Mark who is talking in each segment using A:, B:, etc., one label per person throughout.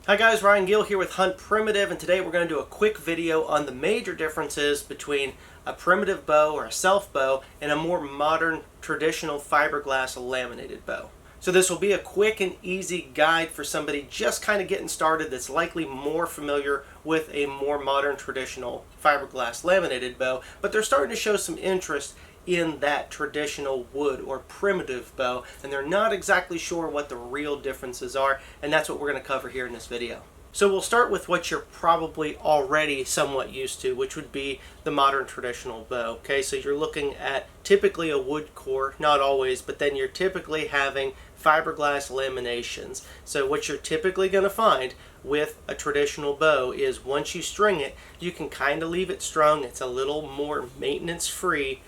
A: Hi guys, Ryan Gill here with Hunt Primitive, and today we're going to do a quick video on the major differences between a primitive bow or a self bow and a more modern traditional fiberglass laminated bow. So this will be a quick and easy guide for somebody just kind of getting started that's likely more familiar with a more modern traditional fiberglass laminated bow, but they're starting to show some interest in that traditional wood or primitive bow, and they're not exactly sure what the real differences are, and that's what we're going to cover here in this video. So we'll start with what you're probably already somewhat used to, which would be the modern traditional bow. Okay, so you're looking at typically a wood core, not always, but then you're typically having fiberglass laminations. So what you're typically going to find with a traditional bow is once you string it, you can kind of leave it strung. It's a little more maintenance free.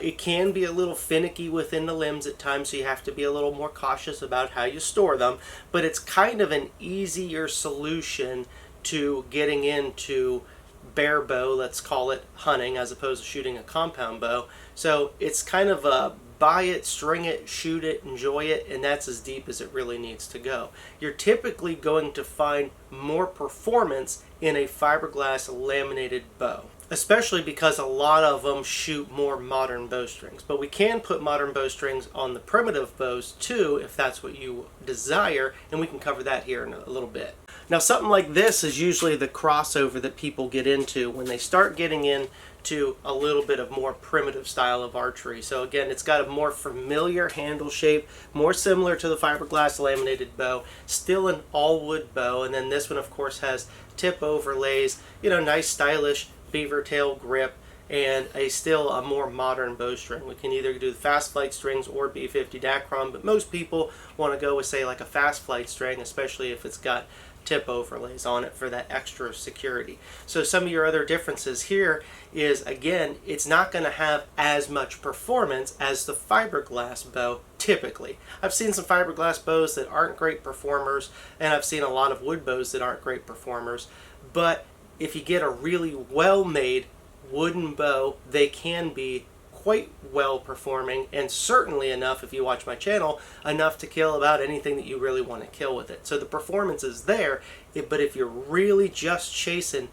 A: It can be a little finicky within the limbs at times, so you have to be a little more cautious about how you store them, but it's kind of an easier solution to getting into bare bow, let's call it, hunting, as opposed to shooting a compound bow. So it's kind of a buy it, string it, shoot it, enjoy it, and that's as deep as it really needs to go. You're typically going to find more performance in a fiberglass laminated bow, especially because a lot of them shoot more modern bowstrings. But we can put modern bowstrings on the primitive bows too, if that's what you desire, and we can cover that here in a little bit. Now, something like this is usually the crossover that people get into when they start getting into a little bit of more primitive style of archery. So again, it's got a more familiar handle shape, more similar to the fiberglass laminated bow, still an all-wood bow, and then this one of course has tip overlays, nice stylish beaver tail grip, and still a more modern bowstring. We can either do the fast flight strings or B50 Dacron, but most people want to go with, say, like a fast flight string, especially if it's got tip overlays on it for that extra security. So some of your other differences here is, again, it's not going to have as much performance as the fiberglass bow typically. I've seen some fiberglass bows that aren't great performers, and I've seen a lot of wood bows that aren't great performers, but if you get a really well-made wooden bow, they can be quite well performing, and certainly enough, if you watch my channel, enough to kill about anything that you really want to kill with it. So the performance is there, but if you're really just chasing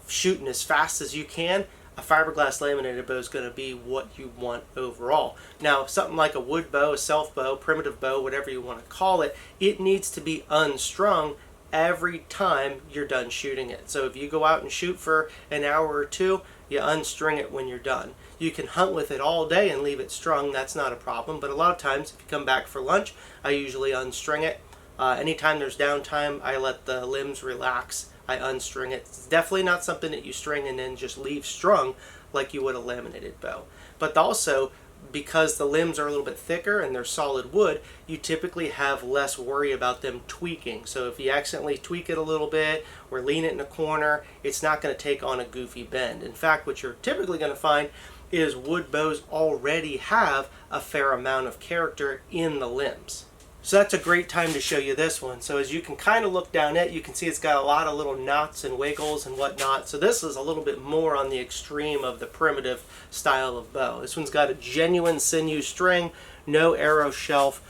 A: shooting as fast as you can, a fiberglass laminated bow is going to be what you want overall. Now, something like a wood bow, a self bow, primitive bow, whatever you want to call it, it needs to be unstrung every time you're done shooting it. So if you go out and shoot for an hour or two, you unstring it when you're done. You can hunt with it all day and leave it strung, that's not a problem, but a lot of times if you come back for lunch, I usually unstring it. Anytime there's downtime, I let the limbs relax, I unstring it. It's definitely not something that you string and then just leave strung like you would a laminated bow. But also, because the limbs are a little bit thicker and they're solid wood, you typically have less worry about them tweaking. So if you accidentally tweak it a little bit or lean it in a corner, it's not going to take on a goofy bend. In fact, what you're typically going to find is wood bows already have a fair amount of character in the limbs. So that's a great time to show you this one. So as you can kind of look down it, you can see it's got a lot of little knots and wiggles and whatnot. So this is a little bit more on the extreme of the primitive style of bow. This one's got a genuine sinew string, no arrow shelf,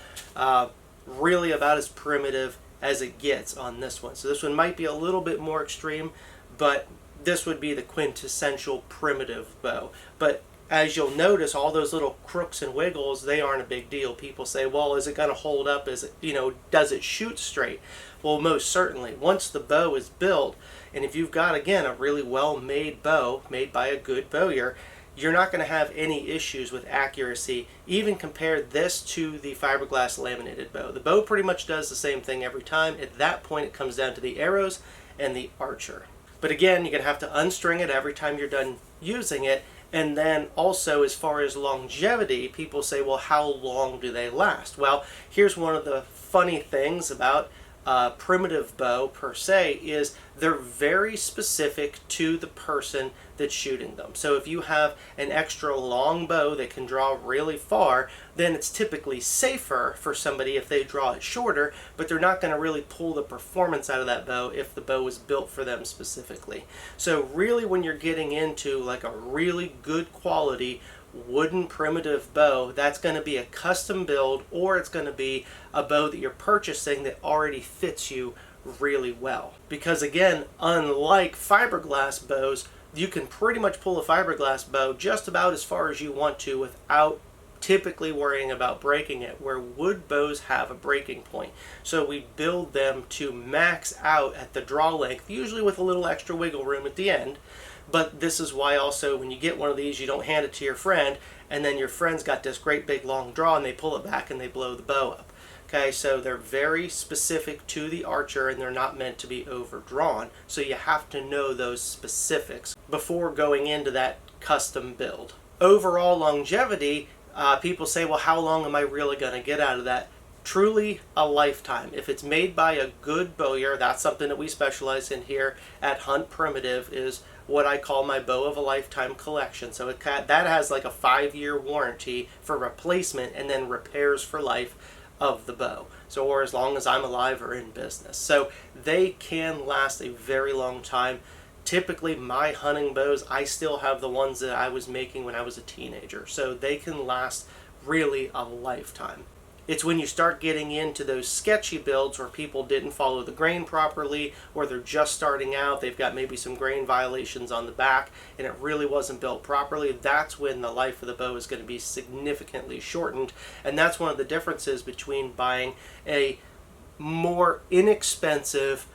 A: really about as primitive as it gets on this one. So this one might be a little bit more extreme, but this would be the quintessential primitive bow. But as you'll notice, all those little crooks and wiggles, they aren't a big deal. People say, well, is it going to hold up? Is it, does it shoot straight? Well, most certainly. Once the bow is built, and if you've got, again, a really well-made bow, made by a good bowyer, you're not going to have any issues with accuracy. Even compare this to the fiberglass laminated bow. The bow pretty much does the same thing every time. At that point, it comes down to the arrows and the archer. But again, you're going to have to unstring it every time you're done using it. And then also, as far as longevity, people say, well, how long do they last? Well, here's one of the funny things about primitive bow per se is they're very specific to the person that's shooting them. So if you have an extra long bow that can draw really far, then it's typically safer for somebody if they draw it shorter, but they're not going to really pull the performance out of that bow if the bow is built for them specifically. So really, when you're getting into like a really good quality wooden primitive bow, that's going to be a custom build, or it's going to be a bow that you're purchasing that already fits you really well. Because again, unlike fiberglass bows, you can pretty much pull a fiberglass bow just about as far as you want to without typically worrying about breaking it, where wood bows have a breaking point. So we build them to max out at the draw length, usually with a little extra wiggle room at the end. But this is why also when you get one of these, you don't hand it to your friend and then your friend's got this great big long draw and they pull it back and they blow the bow up. Okay, so they're very specific to the archer and they're not meant to be overdrawn. So you have to know those specifics before going into that custom build. Overall longevity, people say, well, how long am I really going to get out of that? Truly a lifetime. If it's made by a good bowyer, that's something that we specialize in here at Hunt Primitive, is what I call my bow of a lifetime collection. So that has like a 5-year warranty for replacement and then repairs for life of the bow. So, or as long as I'm alive or in business. So they can last a very long time. Typically my hunting bows, I still have the ones that I was making when I was a teenager. So they can last really a lifetime. It's when you start getting into those sketchy builds where people didn't follow the grain properly, or they're just starting out, they've got maybe some grain violations on the back, and it really wasn't built properly. That's when the life of the bow is going to be significantly shortened. And that's one of the differences between buying a more inexpensive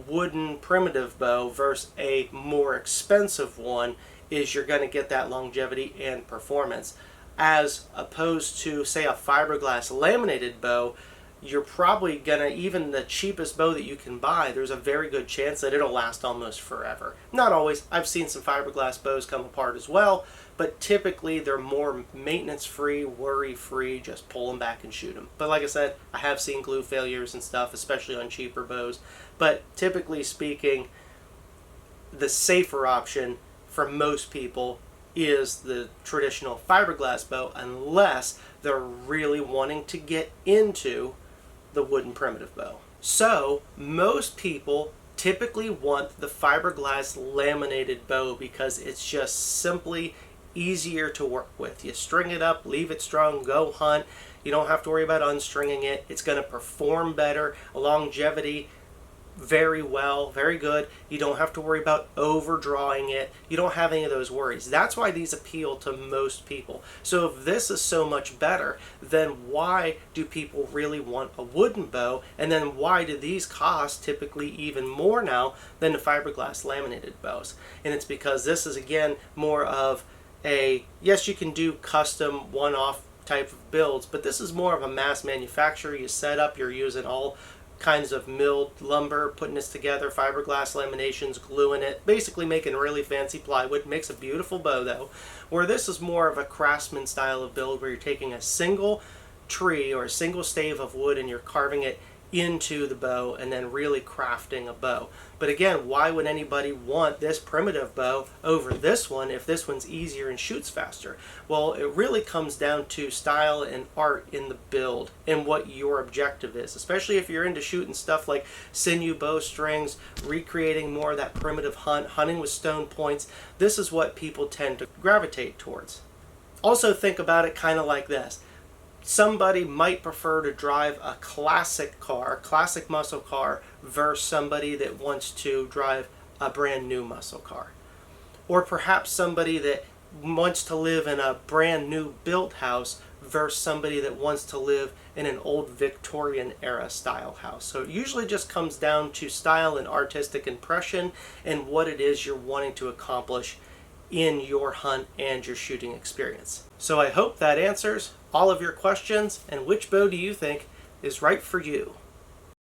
A: wooden primitive bow versus a more expensive one, is you're going to get that longevity and performance. As opposed to, say, a fiberglass laminated bow, you're probably gonna, even the cheapest bow that you can buy, there's a very good chance that it'll last almost forever. Not always. I've seen some fiberglass bows come apart as well, but typically they're more maintenance free, worry free, just pull them back and shoot them. But like I said, I have seen glue failures and stuff, especially on cheaper bows. But typically speaking, the safer option for most people is the traditional fiberglass bow, unless they're really wanting to get into the wooden primitive bow. So most people typically want the fiberglass laminated bow because it's just simply easier to work with. You string it up, leave it strung, go hunt. You don't have to worry about unstringing it. It's going to perform better. Longevity, very well, very good. You don't have to worry about overdrawing it. You don't have any of those worries. That's why these appeal to most people. So if this is so much better, then why do people really want a wooden bow? And then why do these cost typically even more now than the fiberglass laminated bows? And it's because this is, again, more of a, yes, you can do custom one-off type of builds, but this is more of a mass manufacturer. You set up, you're using all kinds of milled lumber, putting this together, fiberglass laminations, gluing it, basically making really fancy plywood. Makes a beautiful bow though. Where this is more of a craftsman style of build, where you're taking a single tree or a single stave of wood and you're carving it into the bow and then really crafting a bow. But again, why would anybody want this primitive bow over this one if this one's easier and shoots faster? Well, it really comes down to style and art in the build and what your objective is, especially if you're into shooting stuff like sinew bowstrings, recreating more of that primitive hunting with stone points. This is what people tend to gravitate towards. Also think about it kind of like this. Somebody might prefer to drive a classic car, classic muscle car, versus somebody that wants to drive a brand new muscle car. Or perhaps somebody that wants to live in a brand new built house versus somebody that wants to live in an old Victorian era style house. So it usually just comes down to style and artistic impression and what it is you're wanting to accomplish in your hunt and your shooting experience. So I hope that answers all of your questions. And which bow do you think is right for you?